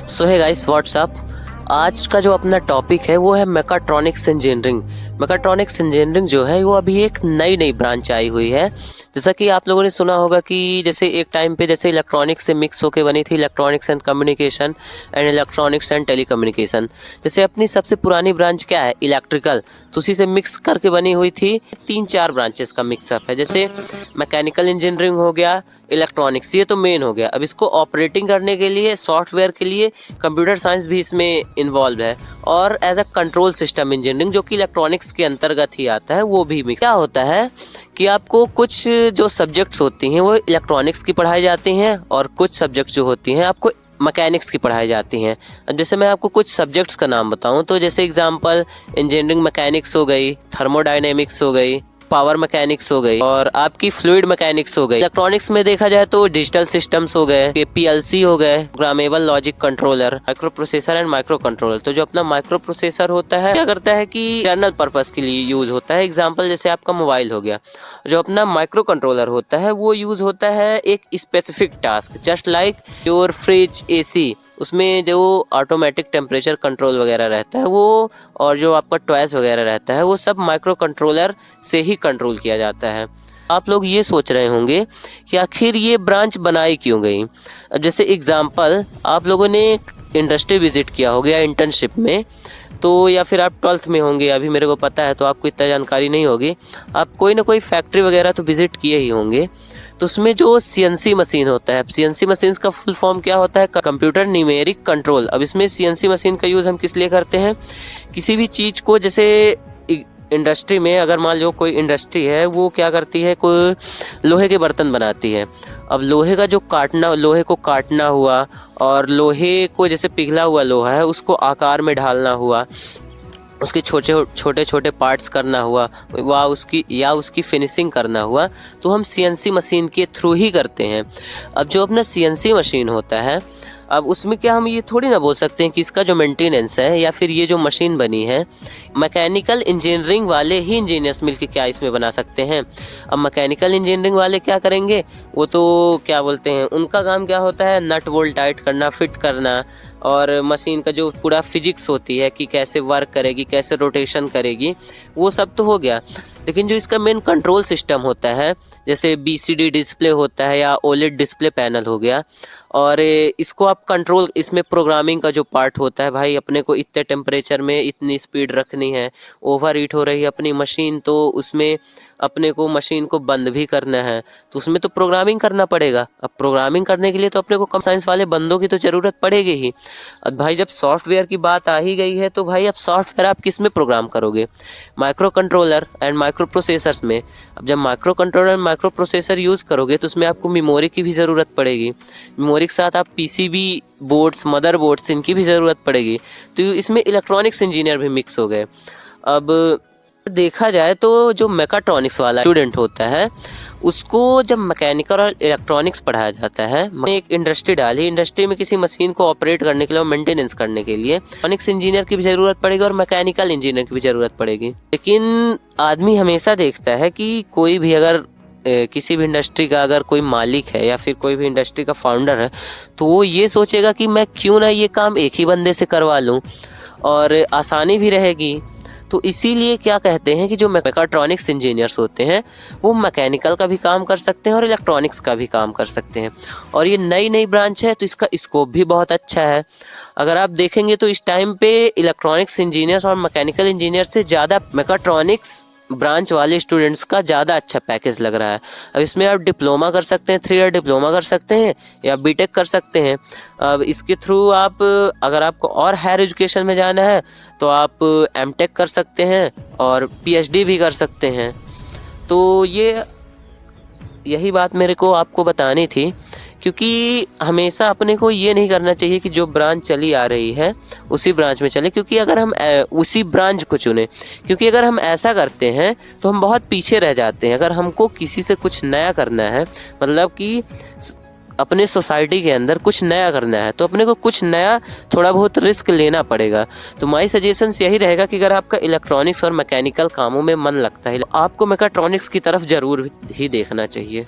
सो है guys, WhatsApp. आज का जो अपना टॉपिक है वो है मैकाट्रॉनिक्स इंजीनियरिंग। मैकाट्रॉनिक्स इंजीनियरिंग जो है वो अभी एक नई ब्रांच आई हुई है। जैसा कि आप लोगों ने सुना होगा कि जैसे एक टाइम पे जैसे इलेक्ट्रॉनिक्स से मिक्स होकर बनी थी electronics and communication and electronics and telecommunication. जैसे अपनी सबसे पुरानी ब्रांच क्या है, इलेक्ट्रिकल, तो उसी से मिक्स करके बनी हुई थी। 3-4 ब्रांचेस का मिक्सअप है। जैसे मैकेनिकल इंजीनियरिंग हो गया, इलेक्ट्रॉनिक्स, ये तो मेन हो गया। अब इसको ऑपरेटिंग करने के लिए, सॉफ्टवेयर के लिए कंप्यूटर साइंस भी इसमें इन्वॉल्व है, और as a control system engineering जो कि इलेक्ट्रॉनिक्स के अंतर्गत ही आता है, वो भी मिक्स। क्या होता है कि आपको कुछ जो सब्जेक्ट्स होती हैं वो इलेक्ट्रॉनिक्स की पढ़ाई जाती हैं, और कुछ सब्जेक्ट्स जो होती हैं आपको मैकेनिक्स की पढ़ाई जाती हैं। जैसे मैं आपको कुछ सब्जेक्ट्स का नाम बताऊं तो जैसे एग्जांपल इंजीनियरिंग मैकेनिक्स हो गई, थर्मोडायनेमिक्स हो गई, पावर मैकेनिक्स हो गई, और आपकी फ्लूइड मैकेनिक्स हो गई। इलेक्ट्रॉनिक्स में देखा जाए तो डिजिटल सिस्टम्स हो गए, पीएलसी हो गए, programmable logic controller, micro processor and micro controller. तो जो अपना माइक्रो प्रोसेसर होता है क्या करता है कि जनरल पर्पस के लिए यूज होता है। एग्जाम्पल जैसे आपका मोबाइल हो गया। जो अपना माइक्रो कंट्रोलर होता है वो यूज होता है एक specific task, just like your fridge, AC, उसमें जो ऑटोमेटिक टेम्परेचर कंट्रोल वगैरह रहता है वो, और जो आपका टॉयज वगैरह रहता है वो सब माइक्रो कंट्रोलर से ही कंट्रोल किया जाता है। आप लोग ये सोच रहे होंगे कि आखिर ये ब्रांच बनाई क्यों गई। अब जैसे एग्जांपल आप लोगों ने इंडस्ट्री विजिट किया हो गया इंटर्नशिप में, तो या फिर आप 12th में होंगे, अभी मेरे को पता है तो आपको इतना जानकारी नहीं होगी। आप कोई ना कोई फैक्ट्री वगैरह तो विजिट किए ही होंगे। तो उसमें जो सीएनसी मशीन होता है, सीएनसी मशीन का फुल फॉर्म क्या होता है, कंप्यूटर न्यूमेरिक कंट्रोल। अब इसमें सीएनसी मशीन का यूज़ हम किस लिए करते हैं, किसी भी चीज़ को, जैसे इंडस्ट्री में अगर मान लो कोई इंडस्ट्री है वो क्या करती है, कोई लोहे के बर्तन बनाती है। अब लोहे का जो लोहे को काटना हुआ, और लोहे को जैसे पिघला हुआ लोहा है उसको आकार में ढालना हुआ, उसके छोटे छोटे पार्ट्स करना हुआ, उसकी फिनिशिंग करना हुआ, तो हम सीएनसी मशीन के थ्रू ही करते हैं। अब जो अपना सीएनसी मशीन होता है, अब उसमें क्या हम ये थोड़ी ना बोल सकते हैं कि इसका जो मेंटेनेंस है या फिर ये जो मशीन बनी है, मैकेनिकल इंजीनियरिंग वाले ही इंजीनियर्स मिलके क्या इसमें बना सकते हैं। अब मैकेनिकल इंजीनियरिंग वाले क्या करेंगे, वो तो क्या बोलते हैं, उनका काम क्या होता है, नट बोल्ट टाइट करना, फिट करना, और मशीन का जो पूरा फिजिक्स होती है कि कैसे वर्क करेगी, कैसे रोटेशन करेगी, वो सब तो हो गया। लेकिन जो इसका मेन कंट्रोल सिस्टम होता है, जैसे बीसीडी डिस्प्ले होता है या ओलेड डिस्प्ले पैनल हो गया, और इसको आप कंट्रोल, इसमें प्रोग्रामिंग का जो पार्ट होता है, भाई अपने को इतने टेम्परेचर में इतनी स्पीड रखनी है, ओवर हीट हो रही है अपनी मशीन तो उसमें अपने को मशीन को बंद भी करना है, तो उसमें तो प्रोग्रामिंग करना पड़ेगा। अब प्रोग्रामिंग करने के लिए तो अपने को कम साइंस वाले बंदों की तो ज़रूरत पड़ेगी ही। अब भाई जब सॉफ्टवेयर की बात आ ही गई है तो भाई अब सॉफ्टवेयर आप किस में प्रोग्राम करोगे, micro controller and micro processors में। अब जब micro controller and micro processor use करोगे तो उसमें आपको मेमोरी की भी ज़रूरत पड़ेगी। मेमोरी के साथ आप पीसीबी बोर्ड्स, मदर बोर्ड्स, इनकी भी ज़रूरत पड़ेगी। तो इसमें इलेक्ट्रॉनिक्स इंजीनियर भी मिक्स हो गए। अब देखा जाए तो जो मैकाट्रॉनिक्स वाला स्टूडेंट होता है उसको जब मैकेनिकल और इलेक्ट्रॉनिक्स पढ़ाया जाता है, एक इंडस्ट्री डाली, इंडस्ट्री में किसी मशीन को ऑपरेट करने के लिए और मेंटेनेंस करने के लिए इलेक्ट्रॉनिक्स इंजीनियर की भी ज़रूरत पड़ेगी और मैकेनिकल इंजीनियर की भी ज़रूरत पड़ेगी। लेकिन आदमी हमेशा देखता है कि कोई भी अगर किसी भी इंडस्ट्री का अगर कोई मालिक है या फिर कोई भी इंडस्ट्री का फाउंडर है, तो वो ये सोचेगा कि मैं क्यों ना ये काम एक ही बंदे से करवा लूँ और आसानी भी रहेगी। तो इसीलिए क्या कहते हैं कि जो मैकाट्रॉनिक्स इंजीनियर्स होते हैं वो मैकेनिकल का भी काम कर सकते हैं और इलेक्ट्रॉनिक्स का भी काम कर सकते हैं। और ये नई ब्रांच है तो इसका स्कोप भी बहुत अच्छा है। अगर आप देखेंगे तो इस टाइम पे इलेक्ट्रॉनिक्स इंजीनियर्स और मैकेनिकल इंजीनियर से ज़्यादा मैकाट्रॉनिक्स ब्रांच वाले स्टूडेंट्स का ज़्यादा अच्छा पैकेज लग रहा है। अब इसमें आप डिप्लोमा कर सकते हैं, 3 ईयर डिप्लोमा कर सकते हैं या बीटेक कर सकते हैं। अब इसके थ्रू आप, अगर आपको और हायर एजुकेशन में जाना है तो आप एमटेक कर सकते हैं और पीएचडी भी कर सकते हैं। तो यही बात मेरे को आपको बतानी थी, क्योंकि हमेशा अपने को ये नहीं करना चाहिए कि जो ब्रांच चली आ रही है उसी ब्रांच में चले, क्योंकि अगर हम उसी ब्रांच को चुने, क्योंकि अगर हम ऐसा करते हैं तो हम बहुत पीछे रह जाते हैं। अगर हमको किसी से कुछ नया करना है, मतलब कि अपने सोसाइटी के अंदर कुछ नया करना है, तो अपने को कुछ नया थोड़ा बहुत रिस्क लेना पड़ेगा। तो माय सजेशंस यही रहेगा कि अगर आपका इलेक्ट्रॉनिक्स और मैकेनिकल कामों में मन लगता है, आपको मैकाट्रॉनिक्स की तरफ ज़रूर ही देखना चाहिए।